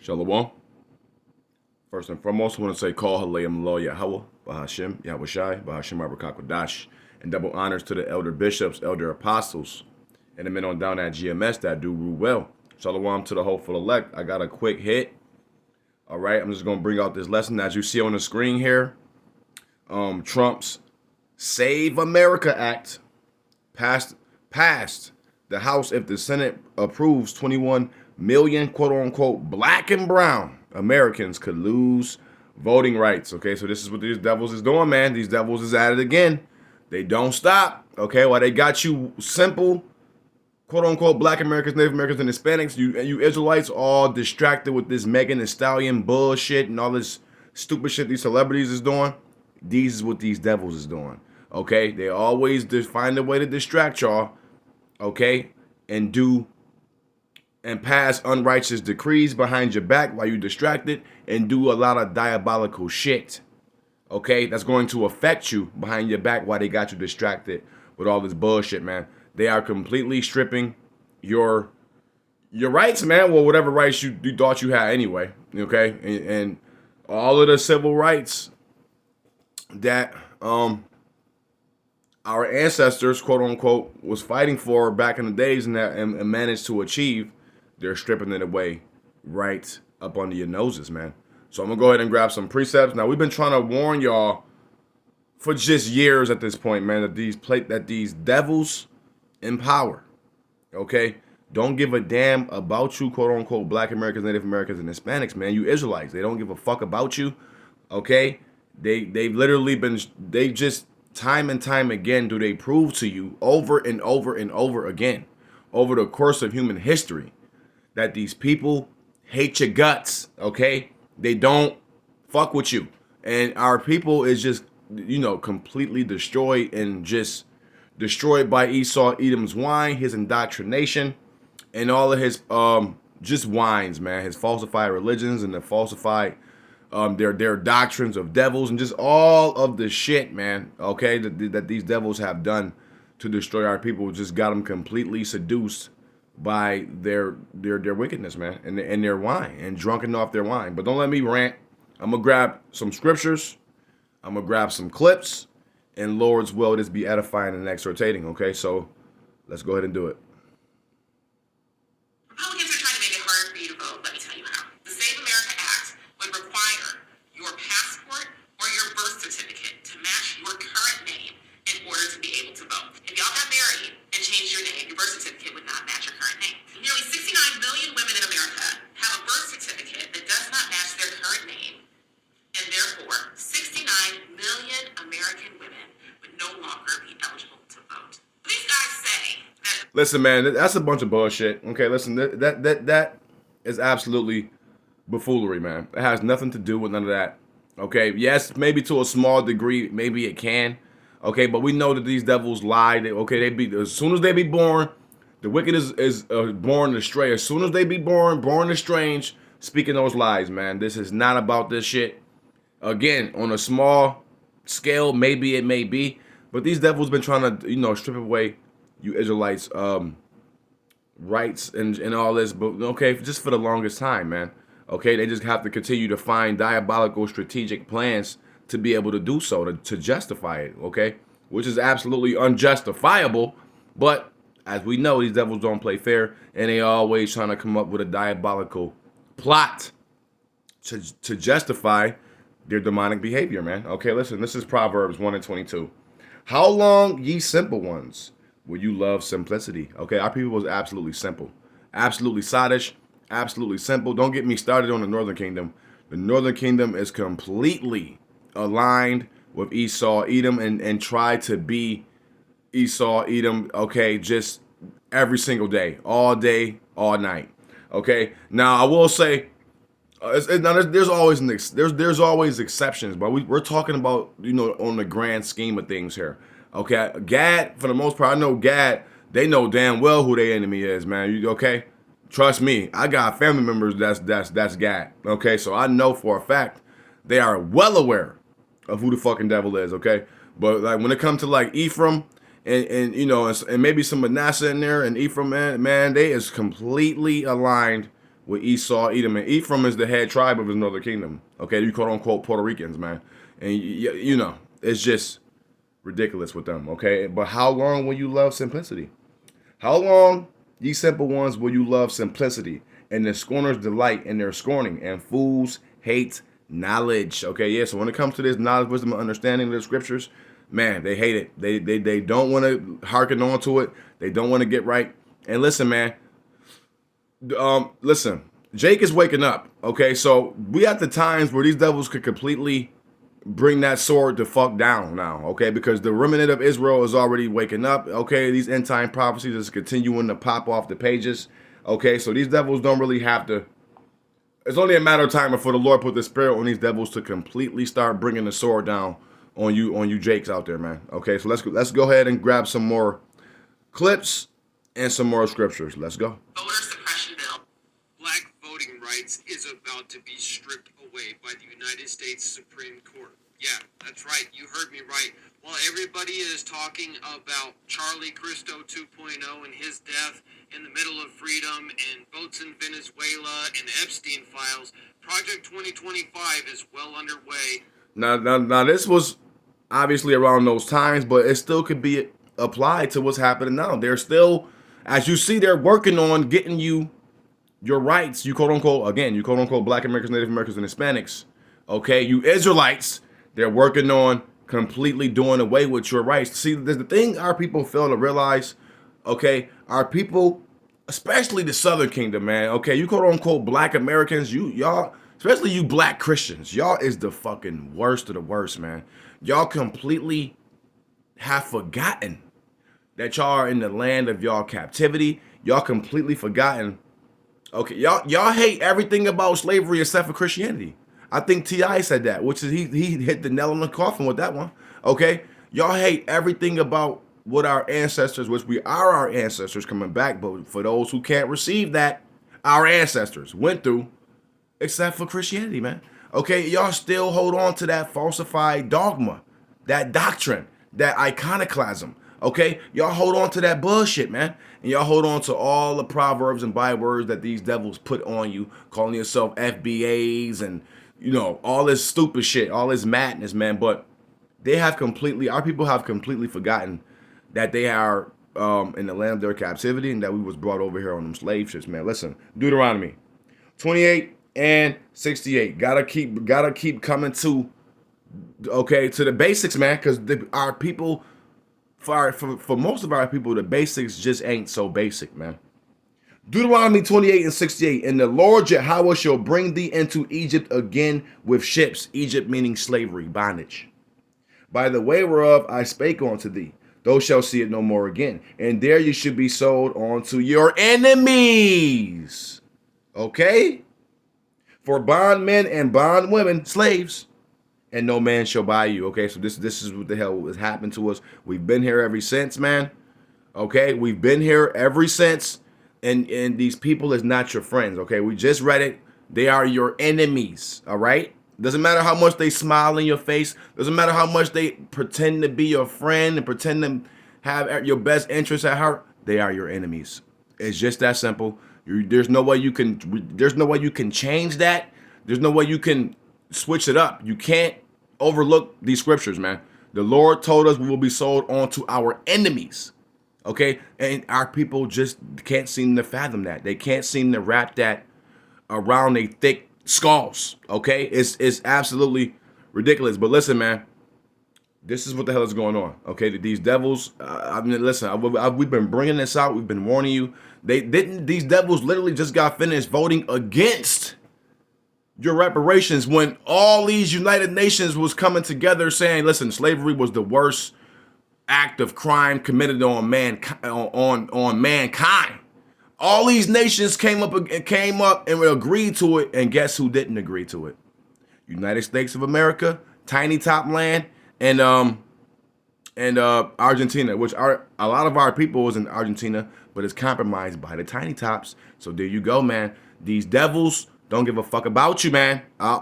Shalom. First and foremost, I want to say call Halayim Lo Yahweh, Bahashim, Yahweh Shai, Bahashim Abrakakwadash, and double honors to the elder bishops, elder apostles, and the men on down at GMS that do rule well. Shalom to the hopeful elect. I got a quick hit. All right, I'm just going to bring out this lesson. As you see on the screen here, Trump's Save America Act passed the House if the Senate approves 21 million quote-unquote black and brown Americans could lose voting rights. Okay, so this is what these devils is doing, man. These devils is at it again. They don't stop. Okay, while they got you simple quote-unquote black Americans, Native Americans, and Hispanics, you Israelites all distracted with this Megan Thee Stallion bullshit and all this stupid shit these celebrities is doing. These is what these devils is doing. Okay, they always find a way to distract y'all. Okay, and pass unrighteous decrees behind your back while you distracted and do a lot of diabolical shit. Okay, that's going to affect you behind your back while they got you distracted with all this bullshit, man. They are completely stripping your rights, man. Well, whatever rights you thought you had anyway. Okay, and all of the civil rights that our ancestors, quote unquote, was fighting for back in the days and managed to achieve, they're stripping it away right up under your noses, man. So I'm gonna go ahead and grab some precepts. Now, we've been trying to warn y'all for just years at this point, man, that these devils in power, okay, don't give a damn about you, quote unquote, black Americans, Native Americans, and Hispanics, man. You Israelites, they don't give a fuck about you, okay? They've literally been, they just time and time again do they prove to you over and over and over again over the course of human history that these people hate your guts, okay? They don't fuck with you. And our people is just, completely destroyed and just destroyed by Esau Edom's wine, his indoctrination, and all of his just wines, man. His falsified religions and the falsified their doctrines of devils and just all of the shit, man, okay, that these devils have done to destroy our people. Just got them completely seduced by their wickedness, man, and their wine, and drunken off their wine. But don't let me rant. I'm gonna grab some scriptures, I'm gonna grab some clips, and Lord's will, this be edifying and exhortating. Okay, so let's go ahead and do it. Republicans are trying to make it harder for you to vote. Let me tell you how. The Save America Act would require your passport or your birth certificate to match your current name in order to be able to vote. If y'all got married and changed your name, your birth certificate would not match your current name. Nearly 69 million women in America have a birth certificate that does not match their current name, and therefore 69 million American women would no longer be eligible to vote. These guys say that. Listen, man, that's a bunch of bullshit. Okay, listen, that is absolutely buffoonery, man. It has nothing to do with none of that. Okay, yes, maybe to a small degree, maybe it can. Okay, but we know that these devils lie. They be as soon as they be born, the wicked is born astray. As soon as they be born estranged, speaking those lies, man. This is not about this shit. Again, on a small scale, maybe it may be, but these devils been trying to, strip away you Israelites' rights and all this, but okay, just for the longest time, man. Okay, they just have to continue to find diabolical strategic plans to be able to do so, to justify it, okay? Which is absolutely unjustifiable, but as we know, these devils don't play fair, and they always trying to come up with a diabolical plot to justify their demonic behavior, man. Okay, listen, this is Proverbs 1:22. How long, ye simple ones, will you love simplicity? Okay, our people was absolutely simple. Absolutely sottish, absolutely simple. Don't get me started on the Northern Kingdom. The Northern Kingdom is completely aligned with Esau, Edom, and try to be Esau, Edom, okay, just every single day, all night. Okay, now I will say, there's always exceptions, but we're talking about on the grand scheme of things here. Okay, Gad, for the most part, I know Gad. They know damn well who their enemy is, man. Okay, trust me, I got family members that's Gad. Okay, so I know for a fact they are well aware of who the fucking devil is. Okay, but like when it comes to like Ephraim and maybe some Manasseh in there, and Ephraim, man, they is completely aligned with Esau, Edom, and Ephraim is the head tribe of his northern kingdom. Okay, you quote unquote Puerto Ricans, man, and you know it's just ridiculous with them. Okay, but how long will you love simplicity? How long, ye simple ones, will you love simplicity? And the scorners delight in their scorning, and fools hate knowledge. Okay, yeah. So when it comes to this knowledge, wisdom, and understanding of the scriptures, man, they hate it. They don't want to hearken on to it. They don't want to get right. And listen, man. Listen. Jake is waking up. Okay, so we at the times where these devils could completely bring that sword to fuck down now, okay? Because the remnant of Israel is already waking up, okay? These end time prophecies is continuing to pop off the pages, okay? So these devils don't really have to. It's only a matter of time before the Lord put the spirit on these devils to completely start bringing the sword down on you Jakes out there, man. Okay, so let's go ahead and grab some more clips and some more scriptures. Let's go. Voter suppression bill. Black voting rights is about to be stripped away by the United States Supreme Court. Yeah, that's right. You heard me right. While everybody is talking about Charlie Cristo 2.0 and his death in the middle of freedom and votes in Venezuela and Epstein files, Project 2025 is well underway. Now, this was obviously around those times, but it still could be applied to what's happening now. They're still, as you see, they're working on getting you your rights. You quote unquote Black Americans, Native Americans, and Hispanics. Okay, you Israelites. They're working on completely doing away with your rights. See, there's the thing our people fail to realize. Okay, our people, especially the Southern Kingdom, man. Okay, you quote unquote Black Americans, y'all, especially you Black Christians, y'all is the fucking worst of the worst, man. Y'all completely have forgotten that y'all are in the land of y'all captivity. Y'all completely forgotten. Okay, y'all hate everything about slavery except for Christianity. I think T.I. said that, which is he hit the nail on the coffin with that one. Okay, y'all hate everything about what our ancestors, which we are our ancestors coming back, but for those who can't receive that, our ancestors went through, except for Christianity, man. Okay, y'all still hold on to that falsified dogma, that doctrine, that iconoclasm. Okay, y'all hold on to that bullshit, man. And y'all hold on to all the proverbs and bywords that these devils put on you, calling yourself FBAs and, you know, all this stupid shit, all this madness, man. But our people have completely forgotten that they are in the land of their captivity and that we was brought over here on them slave ships, man. Listen, Deuteronomy 28 and 68. Gotta keep coming to, okay, to the basics, man, because our people, for most of our people, the basics just ain't so basic, man. Deuteronomy 28 and 68. And the Lord Yahweh shall bring thee into Egypt again with ships. Egypt meaning slavery, bondage. By the way whereof I spake unto thee. Thou shalt see it no more again. And there you should be sold unto your enemies. Okay? For bondmen and bondwomen, slaves. And no man shall buy you. Okay, so this is what the hell has happened to us. We've been here ever since, man. Okay, we've been here ever since. And these people is not your friends. Okay, we just read it. They are your enemies. All right. Doesn't matter how much they smile in your face. Doesn't matter how much they pretend to be your friend and pretend to have your best interests at heart. They are your enemies. It's just that simple. There's no way you can. There's no way you can change that. There's no way you can switch it up. You can't overlook these scriptures, man. The Lord told us we will be sold on to our enemies. Okay, and our people just can't seem to fathom that. They can't seem to wrap that around their thick skulls. Okay, it's absolutely ridiculous. But listen, man, this is what the hell is going on. Okay, these devils. I mean, listen, we've been bringing this out. We've been warning you. These devils literally just got finished voting against your reparations when all these United Nations was coming together saying, listen, slavery was the worst act of crime committed on mankind. All these nations came up and agreed to it, and guess who didn't agree to it? United States of America, tiny top land, and Argentina, which are a lot of our people was in Argentina, but it's compromised by the tiny tops. So there you go, man. These devils don't give a fuck about you, man.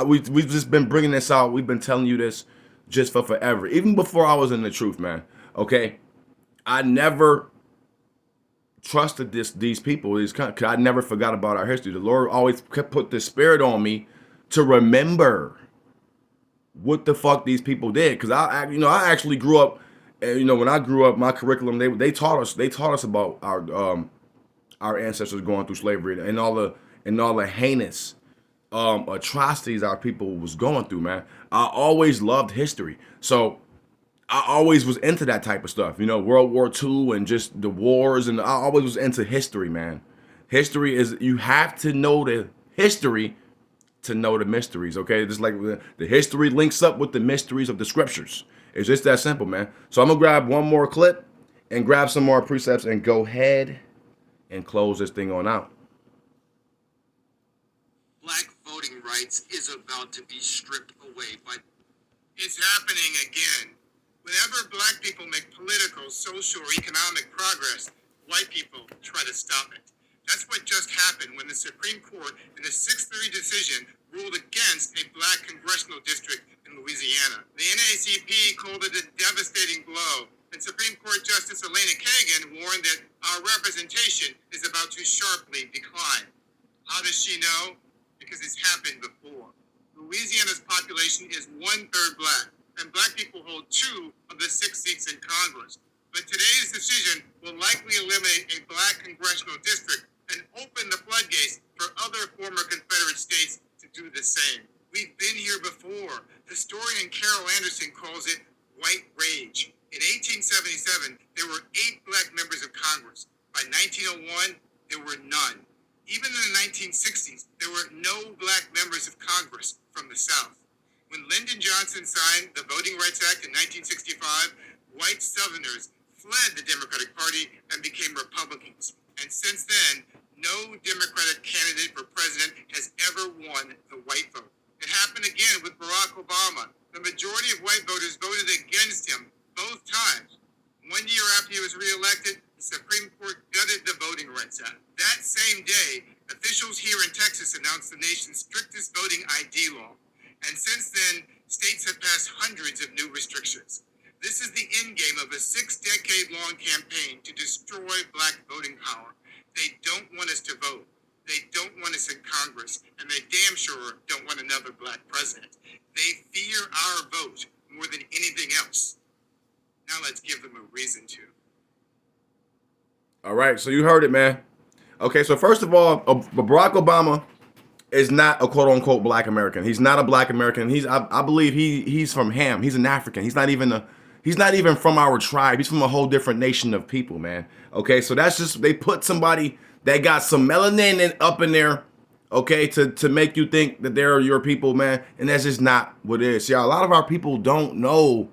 We've just been bringing this out. We've been telling you this just for forever, even before I was in the truth, man. Okay, I never trusted these people. Cause I never forgot about our history. The Lord always put the spirit on me to remember what the fuck these people did. Cause I actually grew up, and when I grew up, my curriculum they taught us about our ancestors going through slavery and all the heinous atrocities our people was going through, man. I always loved history, so I always was into that type of stuff, World War II and just the wars, and I always was into history, man. History is, you have to know the history to know the mysteries, okay? Just like the history links up with the mysteries of the scriptures. It's just that simple, man. So I'm gonna grab one more clip and grab some more precepts and go ahead and close this thing on out. Black voting rights is about to be stripped away by... It's happening again. Whenever black people make political, social, or economic progress, white people try to stop it. That's what just happened when the Supreme Court in a 6-3 decision ruled against a black congressional district in Louisiana. The NAACP called it a devastating blow, and Supreme Court Justice Elena Kagan warned that our representation is about to sharply decline. How does she know? Because it's happened before. Louisiana's population is 1/3 black, and black people hold 2 of the 6 seats in Congress. But today's decision will likely eliminate a black congressional district and open the floodgates for other former Confederate states to do the same. We've been here before. Historian Carol Anderson calls it white rage. In 1877, there were 8 black members of Congress. By 1901, there were none. Even in the 1960s, there were no black members of Congress from the South. When Lyndon Johnson signed the Voting Rights Act in 1965, white Southerners fled the Democratic Party and became Republicans. And since then, no Democratic candidate for president has ever won the white vote. It happened again with Barack Obama. The majority of white voters voted against him both times. 1 year after he was reelected, the Supreme Court gutted the Voting Rights Act. That same day, officials here in Texas announced the nation's strictest voting ID law. And since then, states have passed hundreds of new restrictions. This is the endgame of a 6-decade-long campaign to destroy black voting power. They don't want us to vote. They don't want us in Congress. And they damn sure don't want another black president. They fear our vote more than anything else. Now let's give them a reason to. All right, so you heard it, man. Okay, so first of all, Barack Obama is not a quote-unquote black American. He's not a black American. I believe he's from Ham. He's an African. He's not even from our tribe. He's from a whole different nation of people, man. Okay, so that's just, they put somebody that got some melanin up in there, okay, to make you think that they're your people, man. And that's just not what it is. See, a lot of our people don't know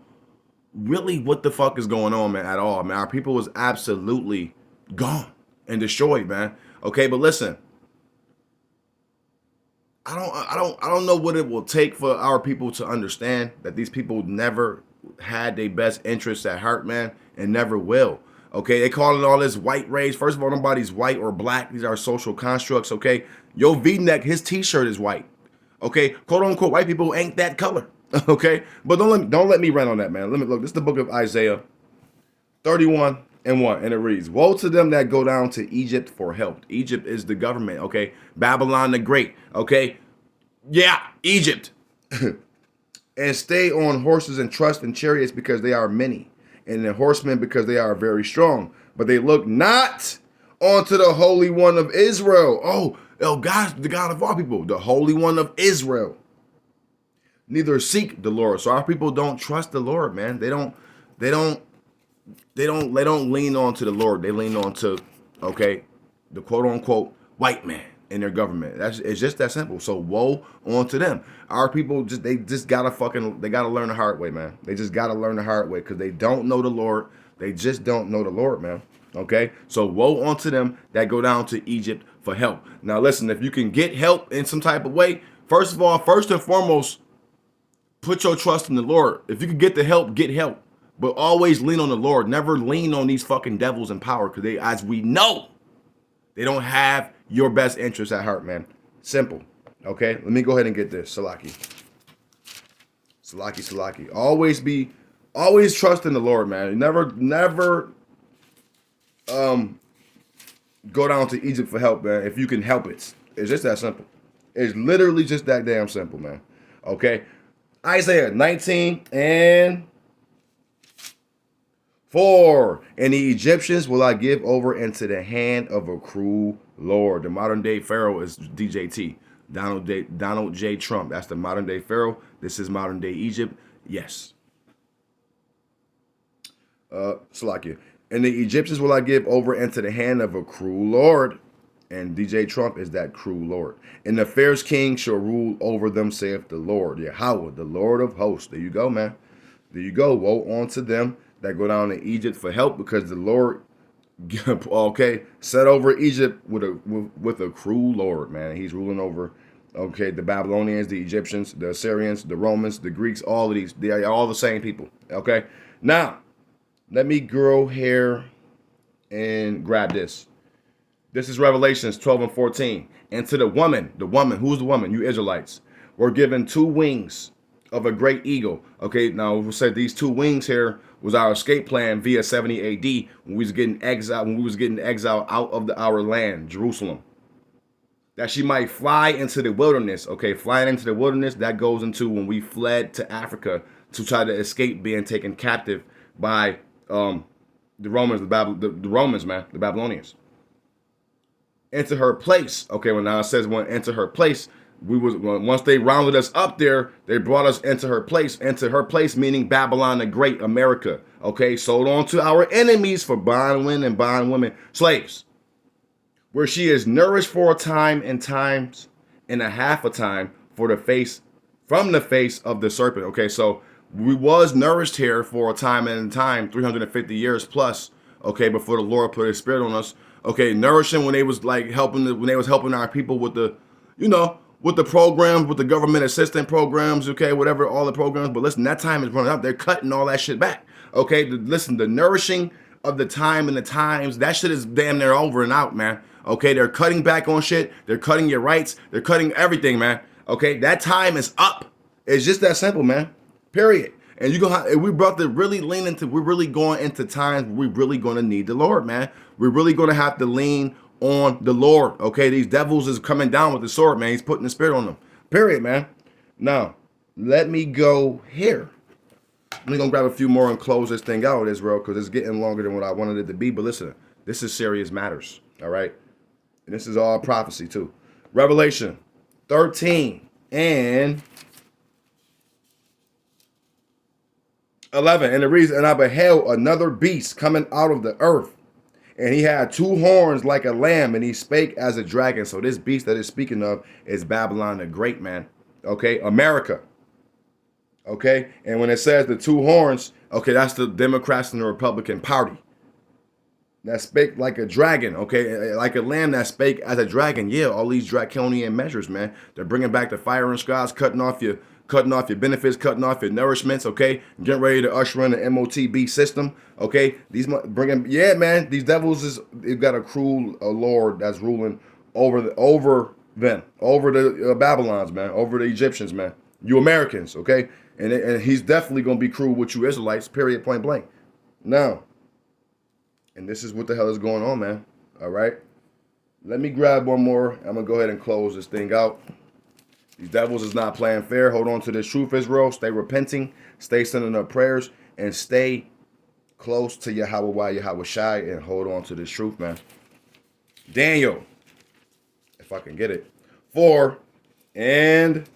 really what the fuck is going on, man, at all, man. Our people is absolutely gone and destroyed, man. Okay, but listen, I don't know what it will take for our people to understand that these people never had their best interests at heart, man, and never will. Okay, they calling all this white race. First of all, nobody's white or black. These are social constructs. Okay, yo V-neck, his T-shirt is white. Okay, quote unquote white people ain't that color. Okay, but don't let me rant on that, man. Let me look. This is the book of Isaiah 31:1, and it reads, "Woe to them that go down to Egypt for help." Egypt is the government. Okay, Babylon the Great. Okay, yeah, Egypt. "And stay on horses and trust in chariots because they are many, and in horsemen because they are very strong. But they look not onto the Holy One of Israel." Oh, God, the God of all people, the Holy One of Israel. "Neither seek the Lord." So our people don't trust the Lord, man. They don't lean on to the Lord. They lean on to, okay, the quote unquote white man in their government. It's just that simple. So woe onto them. Our people they gotta learn the hard way, man. They just gotta learn the hard way because they don't know the Lord. They just don't know the Lord, man. Okay, so woe onto them that go down to Egypt for help. Now listen, if you can get help in some type of way, first and foremost, put your trust in the Lord. If you can get the help, get help. But always lean on the Lord. Never lean on these fucking devils in power because they, as we know, they don't have your best interests at heart, man. Simple. Okay? Let me go ahead and get this. Salaki. Always trust in the Lord, man. Never Go down to Egypt for help, man. If you can help it. It's just that simple. It's literally just that damn simple, man. Okay? Isaiah 19 and 4. And the Egyptians will I give over into the hand of a cruel Lord. The modern day Pharaoh is DJT. Donald J. Trump. That's the modern day Pharaoh. This is modern day Egypt. Yes. Salakia. And the Egyptians will I give over into the hand of a cruel Lord. And DJ Trump is that cruel Lord. And the fairest king shall rule over them, saith the Lord. Yahweh, the Lord of hosts. There you go, man. There you go. Woe unto them that go down to Egypt for help, because the Lord, okay, set over Egypt with a cruel Lord, man. He's ruling over, okay, the Babylonians, the Egyptians, the Assyrians, the Romans, the Greeks, all of these. They are all the same people, okay? Now, let me go here and grab this. This is Revelations 12 and 14. And to the woman, who's the woman? You Israelites, were given 2 wings of a great eagle. Okay, now we said these 2 wings here was our escape plan via 70 AD when we was getting exiled out of our land, Jerusalem. That she might fly into the wilderness. Okay, flying into the wilderness, that goes into when we fled to Africa to try to escape being taken captive by the Romans, the Romans, man, the Babylonians. Into her place. Okay, when now it says when into her place, once they rounded us up there, they brought us into her place. Into her place, meaning Babylon the Great, America. Okay, sold on to our enemies for bondmen and bondwomen, slaves. Where she is nourished for a time and times and a half a time from the face of the serpent. Okay, so we was nourished here for a time and time, 350 years plus. Okay, before the Lord put His Spirit on us. Okay, nourishing when they was like helping our people with the, with the programs, with the government assistance programs, okay, whatever, all the programs. But listen, that time is running out. They're cutting all that shit back. Okay, listen, the nourishing of the time and the times, that shit is damn near over and out, man. Okay, they're cutting back on shit. They're cutting your rights. They're cutting everything, man. Okay, that time is up. It's just that simple, man. Period. And we're really going into times where we're really going to need the Lord, man. We're really going to have to lean on the Lord. Okay, these devils is coming down with the sword, man. He's putting the Spirit on them. Period, man. Now, let me go here. I'm going to grab a few more and close this thing out, Israel, because it's getting longer than what I wanted it to be. But listen, this is serious matters, all right? And this is all prophecy, too. Revelation 13 and 11. And I beheld another beast coming out of the earth. And he had 2 horns like a lamb, and he spake as a dragon. So this beast that is speaking of is Babylon the Great, man. Okay, America. Okay, and when it says the 2 horns, okay, that's the Democrats and the Republican Party. That spake like a dragon, okay, like a lamb that spake as a dragon. Yeah, all these draconian measures, man. They're bringing back the fire and skies, cutting off your benefits, cutting off your nourishments, okay? Getting ready to usher in the MOTB system, okay? These devils they've got a cruel Lord that's ruling over the Babylons, man, over the Egyptians, man. You Americans, okay? And he's definitely gonna be cruel with you Israelites, period, point blank. Now, and this is what the hell is going on, man. All right? Let me grab one more. I'm gonna go ahead and close this thing out. These devils is not playing fair. Hold on to this truth, Israel. Stay repenting. Stay sending up prayers. And stay close to Yahweh Shai. And hold on to this truth, man. Daniel, if I can get it. 4 and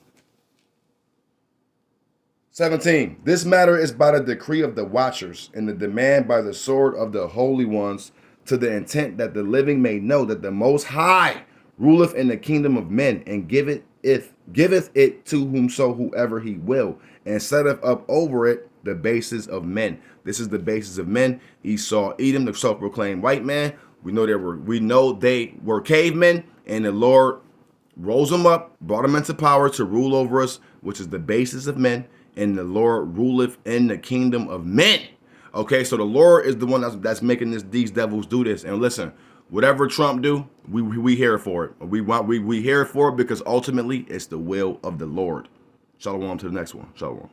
17. This matter is by the decree of the watchers, and the demand by the sword of the holy ones, to the intent that the living may know that the Most High ruleth in the kingdom of men, and giveth it to whoever he will, and setteth up over it the bases of men. This is the basis of men. Esau, Edom, the self-proclaimed white man. We know they were cavemen, and the Lord rose them up, brought them into power to rule over us, which is the basis of men. And the Lord ruleth in the kingdom of men. Okay, so the Lord is the one that's making these devils do this. And listen, whatever Trump do, we here for it. We here for it because ultimately it's the will of the Lord. Shalom to the next one. Shalom.